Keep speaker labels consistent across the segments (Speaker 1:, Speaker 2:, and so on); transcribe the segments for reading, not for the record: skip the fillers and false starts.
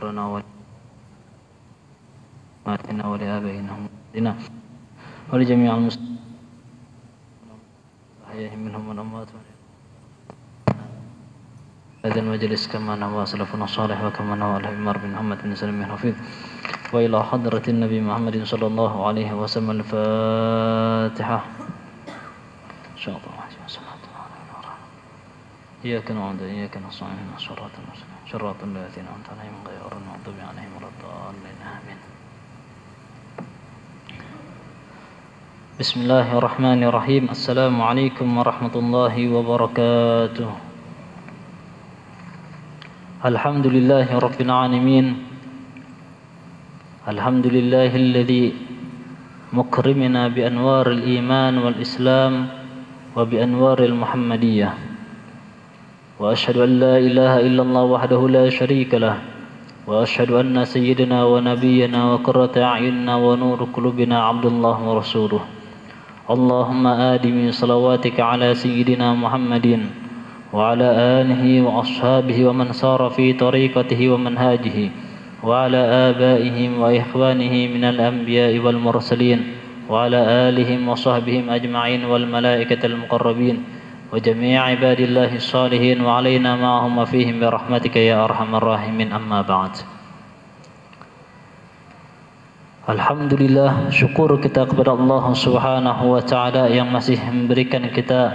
Speaker 1: وغفرنا ولأمهاتنا ولآبائنا وأمهاتنا ولجميع المسلمين أحياء منهم والأموات هذا المجلس كما نوى سلفنا الصالح وكما نوى الأئمة بن محمد بن سلمة الحفيظ وإلى حضرة النبي محمد صلى الله عليه وسلم. الفاتحة. إن شاء الله. إياك نعبد وإياك نستعين صراط المستقيم صراط الذين أنعمت عليهم غير المغضوب عليهم ولا الضالين آمين. بسم الله الرحمن الرحيم. السلام عليكم ورحمة الله وبركاته. الحمد لله رب العالمين. الحمد لله الذي مكرمنا بأنوار الإيمان والإسلام وبأنوار المحمدية، وأشهد أن لا إله إلا الله وحده لا شريك له، وأشهد أن سيدنا ونبينا وقرة أعيننا ونور قلوبنا عبد الله ورسوله. اللهم آدم صلواتك على سيدنا محمد وعلى آله وأصحابه ومن سار في طريقته ومنهاجه وعلى آبائهم وإخوانه من الأنبياء والمرسلين وعلى آلهم وصحبهم أجمعين والملائكة المقربين وجميع عباد الله الصالحين وعلينا معهم وفيهم برحمتك يا أرحم الراحمين. أما بعد. Alhamdulillah, syukur kita kepada Allah Subhanahu wa taala yang masih memberikan kita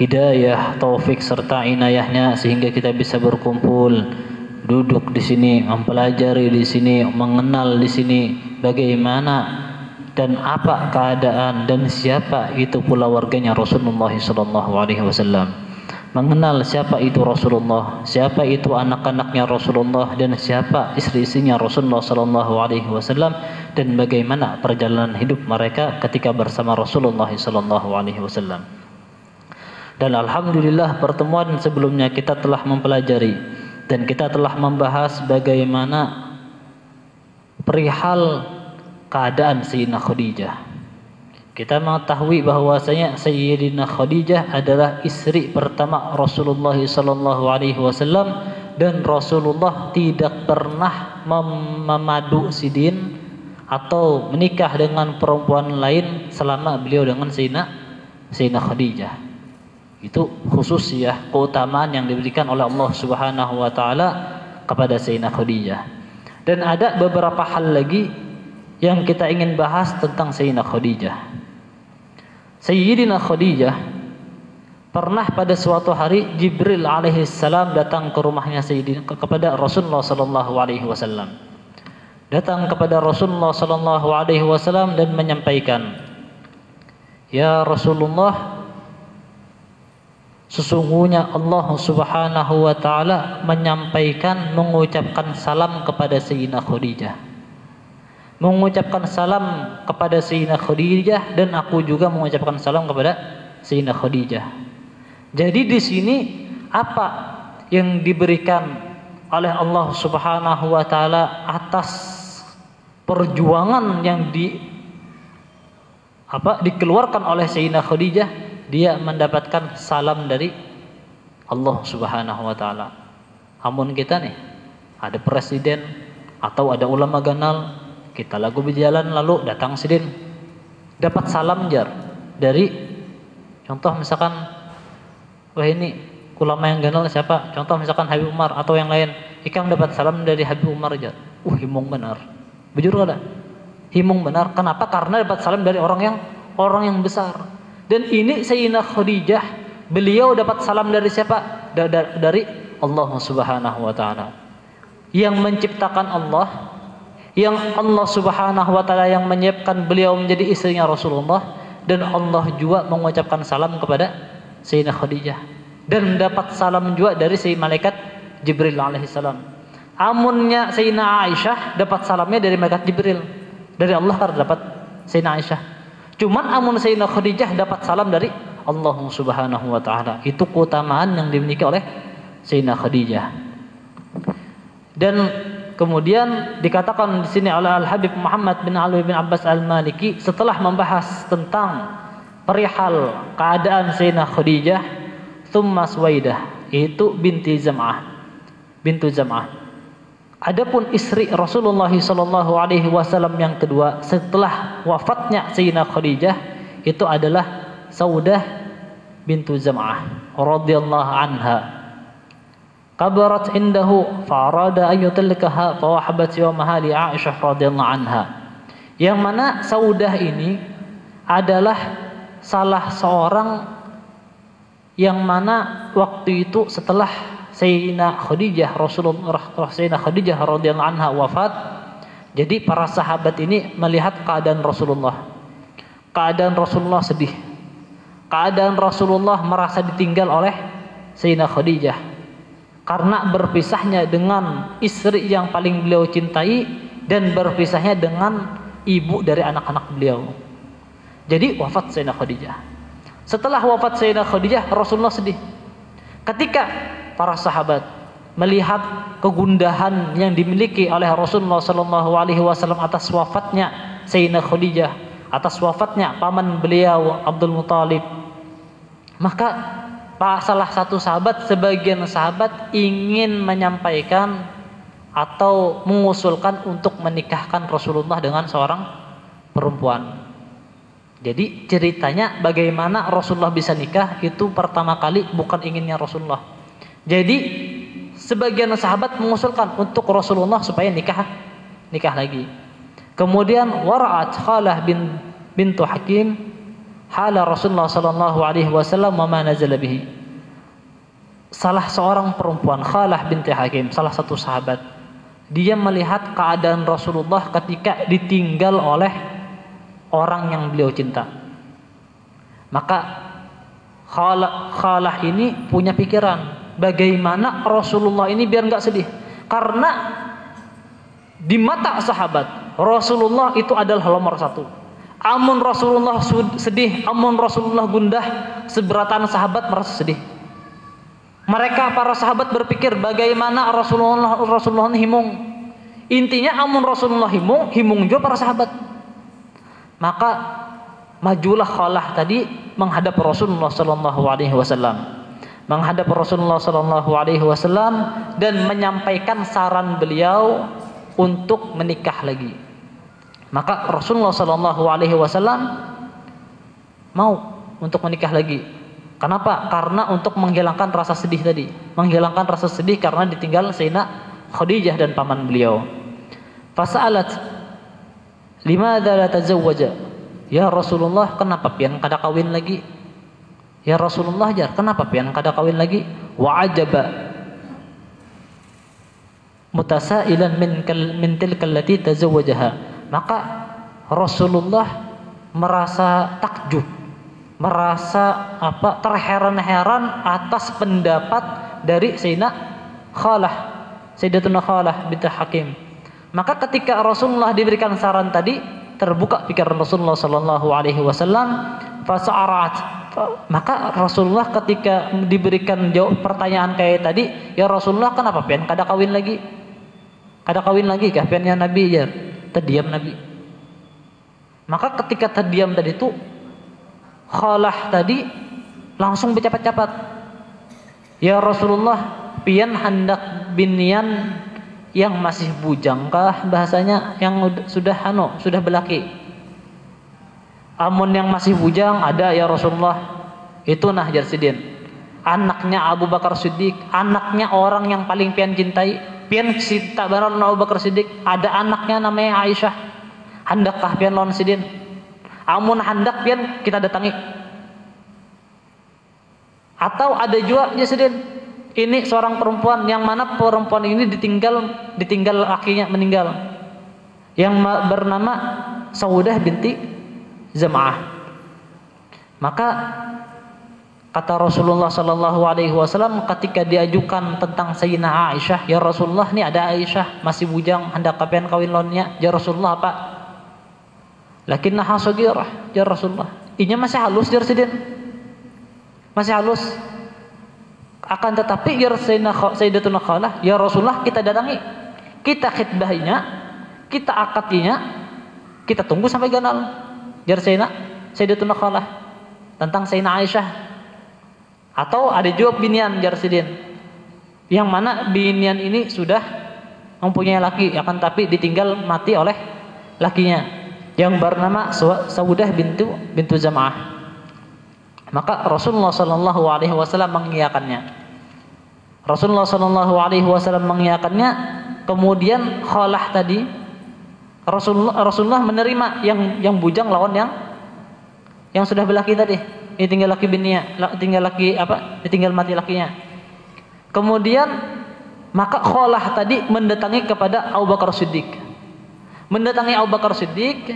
Speaker 1: hidayah, taufik serta inayahnya sehingga kita bisa berkumpul, duduk di sini, mempelajari di sini, mengenal di sini bagaimana dan apa keadaan dan siapa itu pula warganya Rasulullah sallallahu alaihi wasallam. Mengenal siapa itu Rasulullah, siapa itu anak-anaknya Rasulullah, dan siapa istri-istrinya Rasulullah sallallahu alaihi wasallam, dan bagaimana perjalanan hidup mereka ketika bersama Rasulullah sallallahu alaihi wasallam. Dan alhamdulillah pertemuan sebelumnya kita telah mempelajari dan kita telah membahas bagaimana perihal keadaan Sayyidina Khadijah. Kita mengetahui bahwasanya Sayyidina Khadijah adalah istri pertama Rasulullah sallallahu alaihi wasallam, dan Rasulullah tidak pernah memadu sidin atau menikah dengan perempuan lain selama beliau dengan Sayyidina Khadijah. Itu khusus ya, keutamaan yang diberikan oleh Allah Subhanahu wa taala kepada Sayyidina Khadijah. Dan ada beberapa hal lagi yang kita ingin bahas tentang Sayyidina Khadijah. Sayyidina Khadijah pernah pada suatu hari Jibril alaihissalam datang ke rumahnya kepada Rasulullah sallallahu alaihi wasallam. Datang kepada Rasulullah sallallahu alaihi wasallam dan menyampaikan, "Ya Rasulullah, sesungguhnya Allah Subhanahu wa taala mengucapkan salam kepada Sayyidina Khadijah. Mengucapkan salam kepada Sayyidina Khadijah, dan aku juga mengucapkan salam kepada Sayyidina Khadijah." Jadi di sini apa yang diberikan oleh Allah Subhanahu wa taala atas perjuangan yang dikeluarkan oleh Sayyidina Khadijah? Dia mendapatkan salam dari Allah Subhanahu wa taala. Amun kita nih ada presiden atau ada ulama ganal, kita lagu berjalan lalu datang sidin, dapat salam jar dari, contoh misalkan, wah ini ulama yang ganal siapa? Contoh misalkan Habib Umar atau yang lain, ikam dapat salam dari Habib Umar jar. Himung benar. Bujur kada? Himung benar. Kenapa? Karena dapat salam dari orang yang besar. Dan ini Sayyidina Khadijah, beliau dapat salam dari siapa? Dari Allah Subhanahu wa taala. Yang menciptakan Allah, yang Allah Subhanahu wa taala yang menyiapkan beliau menjadi istrinya Rasulullah, dan Allah juga mengucapkan salam kepada Sayyidina Khadijah dan mendapat salam juga dari malaikat Jibril alaihissalam. Amunnya Sayyidina Aisyah dapat salamnya dari malaikat Jibril, dari Allah kan dapat Sayyidina Aisyah. Cuman amun Sayyidina Khadijah dapat salam dari Allah Subhanahu wa taala. Itu keutamaan yang dimiliki oleh Sayyidina Khadijah. Dan kemudian dikatakan di sini oleh Al-Habib Muhammad bin Ali bin Abbas Al-Maliki setelah membahas tentang perihal keadaan Sayyidina Khadijah, tsumma Suwaidah, itu bintu Zam'ah. Adapun istri Rasulullah sallallahu alaihi wasallam yang kedua setelah wafatnya Sayyidah Khadijah itu adalah Saudah bintu Zam'ah radhiyallahu anha. Kabarat indahu fa'arada an yutalliqaha fa wahabat yawmaha li Aisyah radhiyallahu anha. Yang mana Saudah ini adalah salah seorang yang mana waktu itu setelah Sayyidah Khadijah Sayyidah Khadijah radhiyallahu anha wafat, jadi para sahabat ini melihat keadaan Rasulullah. Keadaan Rasulullah sedih. Keadaan Rasulullah merasa ditinggal oleh Sayyidah Khadijah karena berpisahnya dengan istri yang paling beliau cintai dan berpisahnya dengan ibu dari anak-anak beliau. Jadi wafat Sayyidah Khadijah. Setelah wafat Sayyidah Khadijah, Rasulullah sedih. Ketika para sahabat melihat kegundahan yang dimiliki oleh Rasulullah sallallahu alaihi wasallam atas wafatnya Sayyidah Khadijah, atas wafatnya paman beliau Abdul Muthalib, maka salah satu sahabat, sebagian sahabat ingin menyampaikan atau mengusulkan untuk menikahkan Rasulullah dengan seorang perempuan. Jadi ceritanya bagaimana Rasulullah bisa nikah itu pertama kali bukan inginnya Rasulullah. Jadi sebagian sahabat mengusulkan untuk Rasulullah supaya nikah lagi. Kemudian wara'at Khalah bintu Hakim hala Rasulullah sallallahu alaihi wasallam wa ma nazala bihi. Salah seorang perempuan, Khalah binti Hakim, salah satu sahabat, dia melihat keadaan Rasulullah ketika ditinggal oleh orang yang beliau cinta. Maka Khalah ini punya pikiran bagaimana Rasulullah ini biar nggak sedih, karena di mata sahabat Rasulullah itu adalah nomor satu. Amun Rasulullah sedih, amun Rasulullah gundah, seberatan sahabat merasa sedih. Mereka para sahabat berpikir bagaimana Rasulullah himung. Intinya amun Rasulullah himung juga para sahabat. Maka majulah Khalah tadi menghadap Rasulullah sallallahu alaihi wasallam. Menghadap Rasulullah sallallahu alaihi wasallam dan menyampaikan saran beliau untuk menikah lagi. Maka Rasulullah sallallahu alaihi wasallam mau untuk menikah lagi. Kenapa? Karena untuk menghilangkan rasa sedih tadi. Menghilangkan rasa sedih karena ditinggal Sayyidah Khadijah dan paman beliau. Fasa'alat limadza la tazawwaja? Ya Rasulullah, kenapa pian kada kawin lagi? Ya Rasulullah, jar, kenapa pian kada kawin lagi? Wa ajaba mutasailan min tilkal lati tazawwajaha. Maka Rasulullah merasa takjub, merasa terheran-heran atas pendapat dari Sayyidatuna Khalah binti Hakim. Maka ketika Rasulullah diberikan saran tadi, terbuka pikiran Rasulullah sallallahu alaihi wasallam, fasa'arat. Maka Rasulullah ketika diberikan jawab pertanyaan kayak tadi, ya Rasulullah, kenapa pian kada kawin lagi? Kada kawin lagi kah piannya Nabi? Ya, terdiam Nabi. Maka ketika terdiam tadi itu, Khalah tadi langsung bercapat-capat. Ya Rasulullah, pian hendak binian yang masih bujangkah, bahasanya yang sudah belaki. Amun yang masih bujang ada ya Rasulullah, itu Nahjar Sidin, anaknya Abu Bakar Siddiq, anaknya orang yang paling pian cintai, pian cinta banget Abu Bakar Siddiq. Ada anaknya namanya Aisyah, handakkah pian lawan Sidin? Amun handak pian kita datangi. Atau ada juga ya Sidin, ini seorang perempuan yang mana perempuan ini ditinggal lakinya meninggal, yang bernama Saudah binti Zam'ah. Maka kata Rasulullah sallallahu alaihi wasallam ketika diajukan tentang Sayyidina Aisyah, ya Rasulullah, nih ada Aisyah masih bujang, hendak kapan kawin lawannya? Ya Rasulullah, apa? Lakinnaha saghirah, ya Rasulullah. Inya masih halus, ya Rasulullah. Masih halus. Akan tetapi ya Sayyidatuna Khalah, ya Rasulullah, kita datangi, kita khitbahinya, kita akadinya, kita tunggu sampai ganal. Jar Sayyidatuna Khalah tentang Sayyidina Aisyah. Atau ada juga binian jar Sidin, yang mana binian ini sudah mempunyai laki, akan tapi ditinggal mati oleh lakinya yang bernama Saudah bintu Zam'ah. Maka Rasulullah sallallahu alaihi wasallam mengiyakannya. Rasulullah sallallahu alaihi wasallam mengiyakannya, kemudian Khalah tadi Rasulullah menerima yang bujang lawan yang sudah berlaki tadi. Ditinggal laki bininya, ditinggal mati lakinya. Kemudian maka Khalah tadi mendatangi kepada Abu Bakar Siddiq. Mendatangi Abu Bakar Siddiq,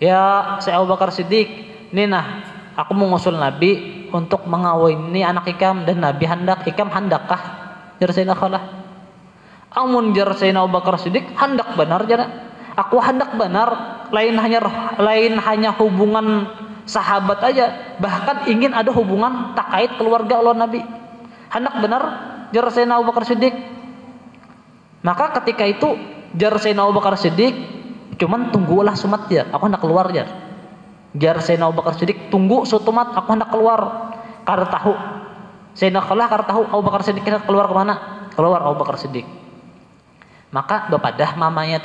Speaker 1: "Ya, saya Abu Bakar Siddiq, Nina, aku mau ngusul Nabi untuk mengawini anak Ikam dan Nabi Ikam handakkah?" Jar Sayyidina Khalah. Amun jar Sayyidina Abu Bakar Siddiq, handak benar jar. Aku handak benar, lain hanya hubungan sahabat aja, bahkan ingin ada hubungan takait keluarga Allah Nabi. Handak benar jar Sayyidina Abu Bakar Siddiq. Maka ketika itu jar Sayyidina Abu Bakar Siddiq, cuman tunggulah sumat jar, aku hendak keluar jar. Jar Sayyidina Abu Bakar Siddiq, tunggu sutumat, aku hendak keluar. Karena tahu Sayyidina Khalah, karena tahu Abu Bakar Siddiq hendak keluar kemana? Keluar Abu Bakar Siddiq. Maka bepadah mamanya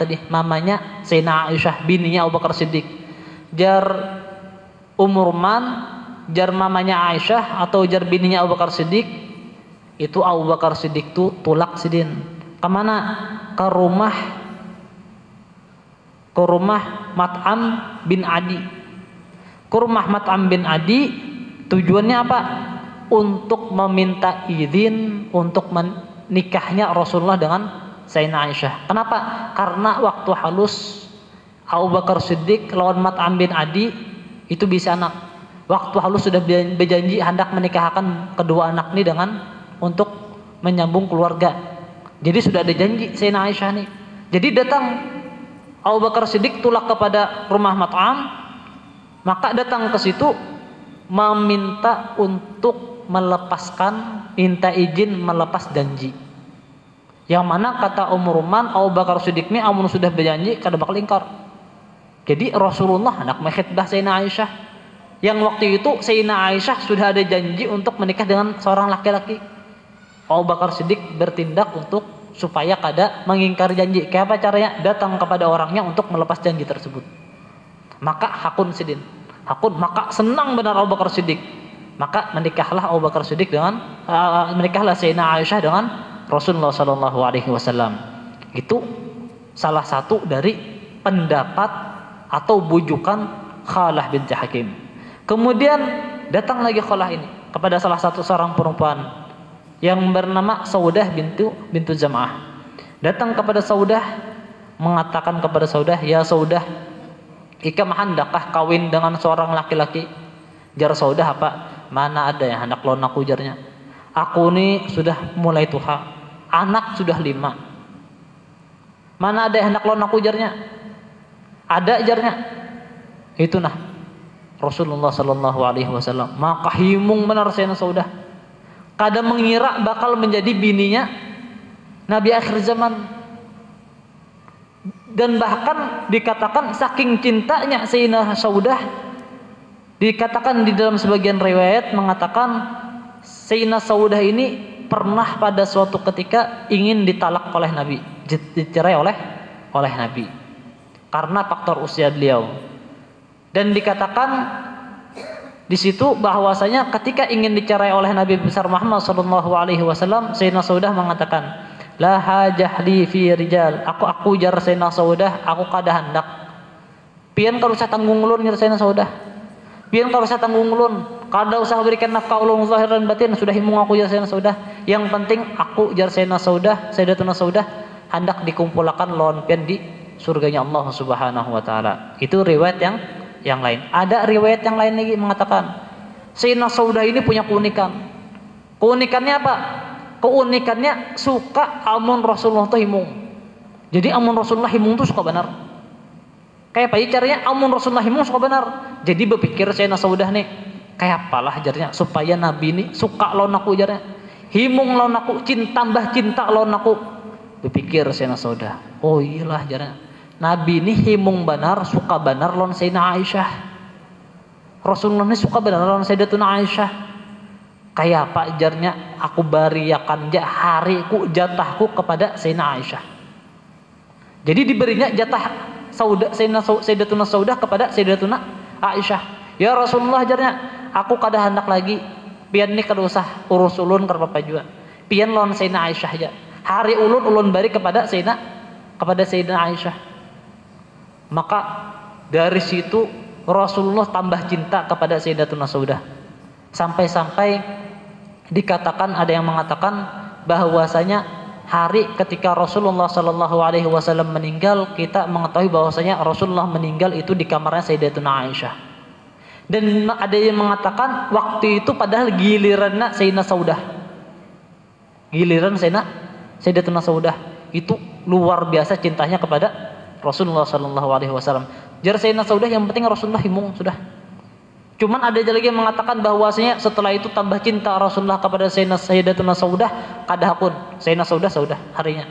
Speaker 1: Sayyidina Aisyah, bininya Abu Bakar Siddiq. Jar Umurman, jar mamanya Aisyah atau jar bininya Abu Bakar Siddiq, itu Abu Bakar Siddiq tuh tulak sidin. Kemana? Ke rumah Mat'am bin Adi. Ke rumah Mat'am bin Adi, tujuannya apa? Untuk meminta izin untuk menikahnya Rasulullah dengan Sayyidina Aisyah. Kenapa? Karena waktu halus Abu Bakar Siddiq lawan Mat'am bin Adi itu bisa anak. Waktu halus sudah berjanji hendak menikahkan kedua anak ini untuk menyambung keluarga. Jadi sudah ada janji Sayyidina Aisyah nih. Jadi datang Abu Bakar Siddiq tulak kepada rumah Mat'am, maka datang ke situ meminta untuk minta izin melepas janji. Yang mana kata Umurman, Abu Bakar Siddiq ini amun sudah berjanji kada bakal ingkar. Jadi Rasulullah hendak menghitbah Sayyidina Aisyah. Yang waktu itu Sayyidina Aisyah sudah ada janji untuk menikah dengan seorang laki-laki. Abu Bakar Siddiq bertindak supaya kada mengingkari janji. Kayak apa caranya? Datang kepada orangnya untuk melepas janji tersebut. Maka maka senang benar Abu Bakar Siddiq. Maka menikahlah Abu Bakar Siddiq menikahlah Sayyidina Aisyah dengan Rasulullah sallallahu alaihi wasallam. Itu salah satu dari pendapat atau bujukan Khalah binti Hakim. Kemudian datang lagi Khalah ini kepada salah satu seorang perempuan yang bernama Saudah bintu Zam'ah. Datang kepada Saudah, mengatakan kepada Saudah, "Ya Saudah, Ikam handakkah kawin dengan seorang laki-laki?" Jar Saudah, "Apa? Mana ada yang hendak lawan aku," jarnya. "Aku ini sudah mulai tuha, anak sudah 5. Mana ada yang hendak lawan aku," jarnya. "Ada," jarnya. Itu nah Rasulullah sallallahu alaihi wasallam maka himung benar Sayyidina Saudah. Kada mengira bakal menjadi bininya Nabi akhir zaman. Dan bahkan dikatakan saking cintanya Sayyidina Saudah, dikatakan di dalam sebagian riwayat mengatakan Sayyidina Saudah ini pernah pada suatu ketika ingin ditalak oleh Nabi, dicerai oleh Nabi karena faktor usia beliau. Dan dikatakan di situ bahwasanya ketika ingin dicerai oleh Nabi besar Muhammad sallallahu alaihi wasallam, Sayyidina Saudah mengatakan, "La hajah li fi rijal." Aku jar Sayyidina Saudah, aku kada hendak. Pian kada usah tanggung ulun jar Sayyidina Saudah. Pian kada usah tanggung ulun, kada usah berikan nafkah ulun zahir dan batin, sudah himung aku jar Sayyidina Saudah. Yang penting aku jar Sayyidina Saudah, Sayyidatuna Saudah hendak dikumpulkan lawan pian di surganya Allah Subhanahu wa taala. Itu riwayat yang lain. Ada riwayat yang lain lagi mengatakan Sayyidina Saudah ini punya keunikan. Keunikannya apa? Keunikannya suka amun Rasulullah tuh himung. Jadi amun Rasulullah himung tuh suka benar. Kayak apa caranya amun Rasulullah himung suka benar. Jadi berpikir Sayyidina Saudah nih, kayak apalah jarnya supaya Nabi ini suka lawan aku jarnya. Himung lawan aku, tambah cinta lawan aku. Berpikir Sayyidina Saudah, oh iyalah jarnya. Nabi ini himung benar, suka benar lawan Sayyidina Aisyah. Rasulullah ini suka benar lawan Sayyidatuna Aisyah. Kayak apa jarnya aku bariakan hariku jatahku kepada Sayyidina Aisyah. Jadi diberinya jatah Sayyidatuna Saudah kepada Sayyidatuna Aisyah. Ya Rasulullah ajarnya, aku kada hendak lagi pian ni kada usah urus ulun ka papa juga. Pian lawan Sayyidina Aisyah aja. Hari ulun bari kepada Sayyidina Aisyah. Maka dari situ Rasulullah tambah cinta kepada Sayyidatuna Saudah. Sampai-sampai dikatakan, ada yang mengatakan bahwasanya hari ketika Rasulullah Shallallahu Alaihi Wasallam meninggal, kita mengetahui bahwasanya Rasulullah meninggal itu di kamarnya Sayyidatuna Aisyah. Dan ada yang mengatakan waktu itu padahal giliran Sayyidina Saudah. Giliran Sayyidatuna Saudah itu luar biasa cintanya kepada Rasulullah Shallallahu Alaihi Wasallam. Jar Sayyidina Saudah yang penting Rasulullah himung sudah. Cuman ada lagi yang mengatakan bahwasanya setelah itu tambah cinta Rasulullah kepada Sayyidatuna Saudah, kadahakun Sayyidina Saudah harinya.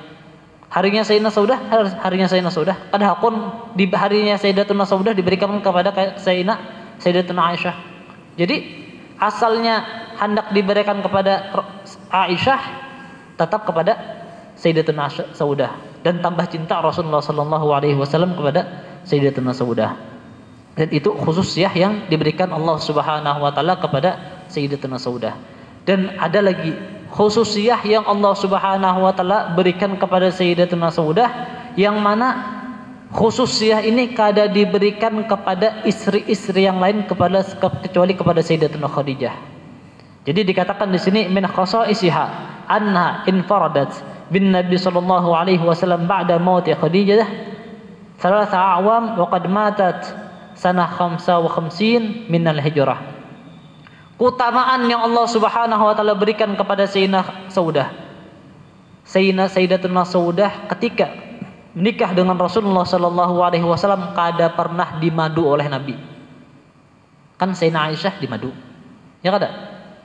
Speaker 1: Harinya Sayyidina Saudah, kadahakun di harinya Sayyidatuna Saudah diberikan kepada Sayyidatuna Aisyah. Jadi asalnya hendak diberikan kepada Aisyah, tetap kepada Sayyidatuna Saudah, dan tambah cinta Rasulullah Sallallahu Alaihi Wasallam kepada Sayyidatuna Saudah. Dan itu khususiyah yang diberikan Allah Subhanahu Wa Taala kepada Sayyidatuna Saudah. Dan ada lagi khususiyah yang Allah Subhanahu Wa Taala berikan kepada Sayyidatuna Saudah, yang mana khususiyah ini kada diberikan kepada istri-istri yang lain kecuali kepada Sayyidatuna Khadijah. Jadi dikatakan di sini min khasaisiha anha infaradat bin Nabi sallallahu alaihi wasallam ba'da mauti Khadijah 3 a'wam wa qad matat sanah 55 min al-hijrah. Keutamaan yang Allah Subhanahu wa taala berikan kepada Sayyidatuna Saudah ketika menikah dengan Rasulullah sallallahu alaihi wasallam kada pernah dimadu oleh Nabi. Kan Sayyidina Aisyah dimadu. Ya kada?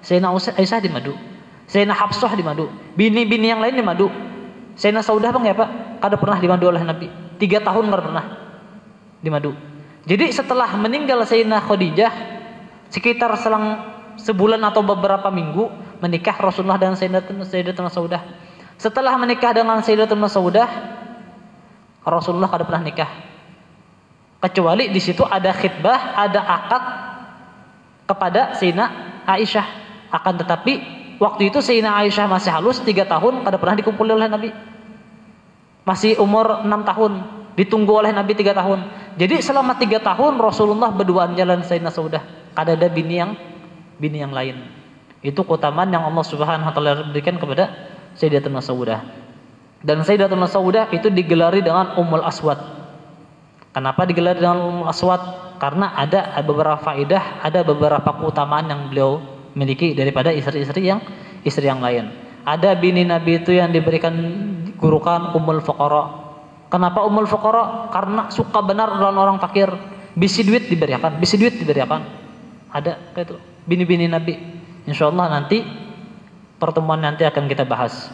Speaker 1: Sayyidina Aisyah dimadu. Sayyidina Hafsah dimadu. Bini-bini yang lain dimadu. Sayyidina Saudah bang ya Pak, kada pernah dimadu oleh Nabi. 3 tahun kada pernah dimadu. Jadi setelah meninggal Sayyidina Khadijah, sekitar selang sebulan atau beberapa minggu menikah Rasulullah dan Sayyidatuna Saudah. Setelah menikah dengan Sayyidatuna Saudah, Rasulullah kada pernah nikah. Kecuali di situ ada khitbah, ada akad kepada Sayyidina Aisyah. Akan tetapi waktu itu Sayyidina Aisyah masih halus 3 tahun, kada pernah dikumpuli oleh Nabi. Masih umur 6 tahun, ditunggu oleh Nabi 3 tahun. Jadi selama 3 tahun Rasulullah berduaan jalan Sayyidina Saudah. Kada ada bini yang lain. Itu keutamaan yang Allah Subhanahu wa taala berikan kepada Sayyidatuna Saudah. Dan Sayyidatuna Saudah itu digelari dengan Ummul Aswad. Kenapa digelari dengan Ummul Aswad? Karena ada beberapa faedah, ada beberapa keutamaan yang beliau miliki daripada istri yang lain. Ada bini Nabi itu yang diberikan julukan Ummul Fuqara. Kenapa Ummul Fuqara? Karena suka benar dengan orang fakir. Bisi duit diberikan. Ada kayak itu bini-bini Nabi. Insyaallah nanti pertemuan nanti akan kita bahas.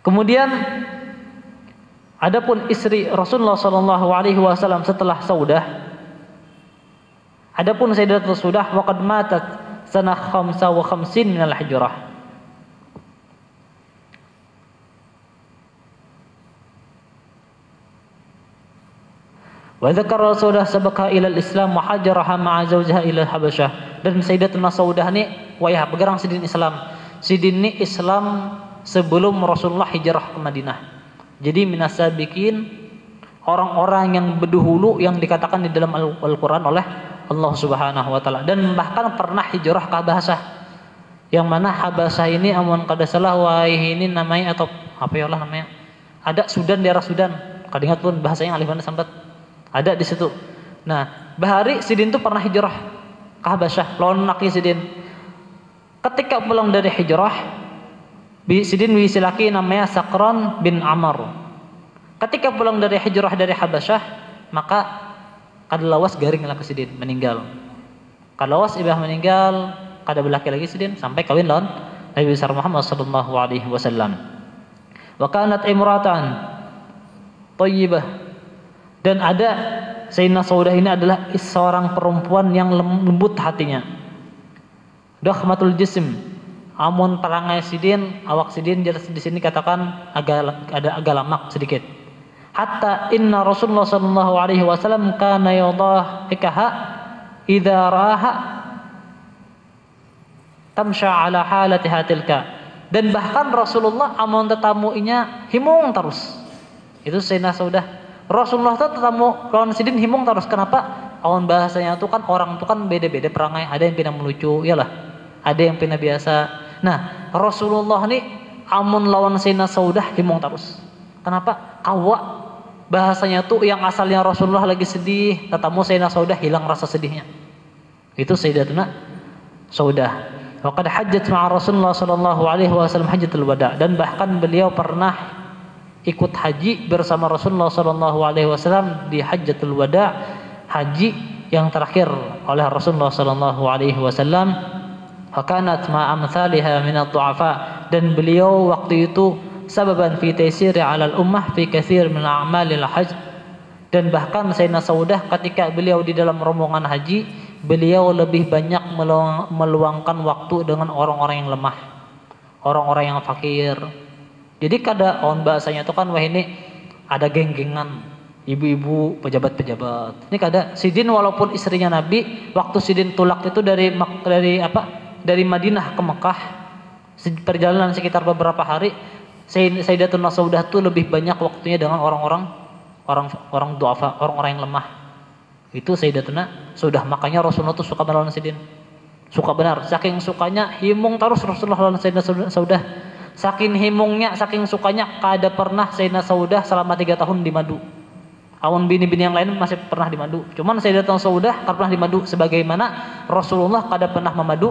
Speaker 1: Kemudian adapun istri Rasulullah sallallahu alaihi wasallam setelah Saudah, adapun Sayyidatuna Saudah waqad matat sanah 55 min al-hijrah. Wa dzakara Saudah sabaqha ila al-Islam wa hajaraha ma'a zawjiha ila al-Habasyah. Dan Sayyidatuna Saudah ni wayah pegerang sidin Islam. Sidin ni Islam sebelum Rasulullah hijrah ke Madinah. Jadi minasabiqin, orang-orang yang berdahulu yang dikatakan di dalam Al-Qur'an oleh Allah Subhanahu wa taala, dan bahkan pernah hijrah ke Habasyah. Yang mana Habasyah ini amun kada salah ini namanya atau apa ya Allah namanya? Ada Sudan, daerah Sudan. Kada ingat pun bahasanya alif mana sambat. Ada di situ. Nah, bahari Sidin itu pernah hijrah ke Habasyah, lawan laki Sidin. Ketika pulang dari hijrah, Sidin bisi laki namanya Sakran bin Amr. Ketika pulang dari hijrah dari Habasyah, maka kadalawas garing lah ke Sidin, meninggal. Kadalawas ibah meninggal, kada belaki lagi Sidin sampai kawin lawan Nabi besar Muhammad sallallahu alaihi wasallam. Wa kanat imratan thayyibah. Dan ada Sayyidina Saudah ini adalah seorang perempuan yang lembut hatinya. Dakhmatul jism. Amun perangai Sidin, awak Sidin di sini katakan agak lemak sedikit. hatta inna Rasulullah sallallahu alaihi wasallam kana yudahikaha idza raha tamsha ala halatiha tilka. Dan bahkan Rasulullah amun tetamuinya himung terus. Itu Sayyidina Saudah. Rasulullah tuh tetamu kawan sidin himung terus. Kenapa? Awan bahasanya tuh kan orang tuh kan beda-beda perangai. Ada yang pina melucu, iyalah. Ada yang pina biasa. Nah, Rasulullah nih amun lawan Sayyidina Saudah himung terus. Kenapa? Kawa bahasanya tuh yang asalnya Rasulullah lagi sedih, tetamu Sayyidina Saudah hilang rasa sedihnya. Itu Sayyidatuna Saudah. Waqad hajjat ma'a Rasulullah sallallahu alaihi wasallam hajjatul wada, dan bahkan beliau pernah ikut haji bersama Rasulullah sallallahu alaihi wasallam di hajjatul wada, haji yang terakhir oleh Rasulullah sallallahu alaihi wasallam. Wa kanat ma'a amsalha min ad-du'afa, dan beliau waktu itu sababan fi taysiri 'ala al-ummah fi katsir min a'malil hajj. Dan bahkan Sayyidina Saudah ketika beliau di dalam rombongan haji, beliau lebih banyak meluangkan waktu dengan orang-orang yang lemah, orang-orang yang fakir. Jadi kada on bahasanya itu kan wah ini ada geng-gengan ibu-ibu pejabat-pejabat. Ini kada Sidin walaupun istrinya Nabi, waktu Sidin tulak itu dari Madinah ke Mekah, perjalanan sekitar beberapa hari, Sayyidatuna Saudah itu lebih banyak waktunya dengan orang duafa, orang-orang yang lemah. Itu Sayyidatuna Saudah. Makanya Rasulullah itu suka melawan Sidin. Suka benar. Saking sukanya himung terus Rasulullah lawan Sayyidina Saudah. Saking himungnya, saking sukanya kada pernah Sayyidina Saudah selama 3 tahun di madu. Awan bini-bini yang lain masih pernah di madu. Cuman Sayyidatuna Saudah kada pernah di madu, sebagaimana Rasulullah kada pernah memadu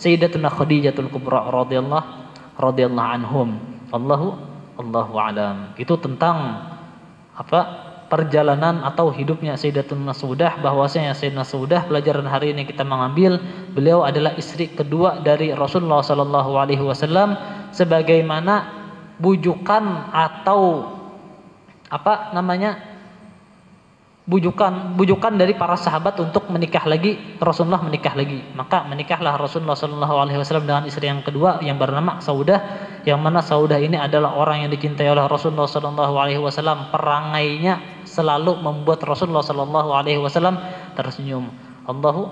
Speaker 1: Sayyidatuna Khadijatul Kubra radhiyallahu anhum. Allahu a'lam. Itu tentang perjalanan atau hidupnya Sayyidatuna Saudah. Bahwasanya Sayyidina Saudah, pelajaran hari ini kita mengambil, beliau adalah istri kedua dari Rasulullah sallallahu alaihi wasallam, sebagaimana bujukan atau bujukan dari para sahabat untuk menikah lagi, Rasulullah menikah lagi. Maka menikahlah Rasulullah sallallahu alaihi wasallam dengan istri yang kedua yang bernama Saudah, yang mana Saudah ini adalah orang yang dicintai oleh Rasulullah sallallahu alaihi wasallam. Perangainya selalu membuat Rasulullah sallallahu alaihi wasallam tersenyum. Allahu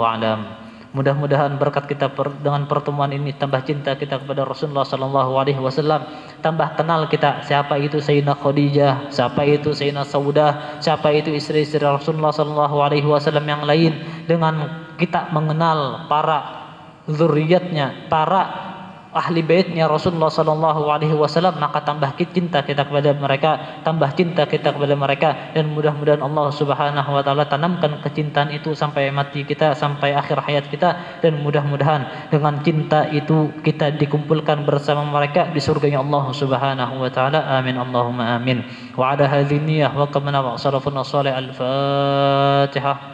Speaker 1: a'lam. Mudah-mudahan berkat kita dengan pertemuan ini tambah cinta kita kepada Rasulullah sallallahu alaihi wasallam, tambah kenal kita siapa itu Sayyidina Khadijah, siapa itu Sayyidina Saudah, siapa itu istri-istri Rasulullah sallallahu alaihi wasallam yang lain, dengan kita mengenal para zuriatnya, para ahli baitnya Rasulullah sallallahu alaihi wasallam, maka tambah cinta kita kepada mereka, tambah cinta kita kepada mereka, dan mudah-mudahan Allah Subhanahu wa taala tanamkan kecintaan itu sampai mati kita, sampai akhir hayat kita, dan mudah-mudahan dengan cinta itu kita dikumpulkan bersama mereka di surganya Allah Subhanahu wa taala. Amin Allahumma amin. Wa ala hadhihi niyyah wa kama salafun salih al-Fatihah.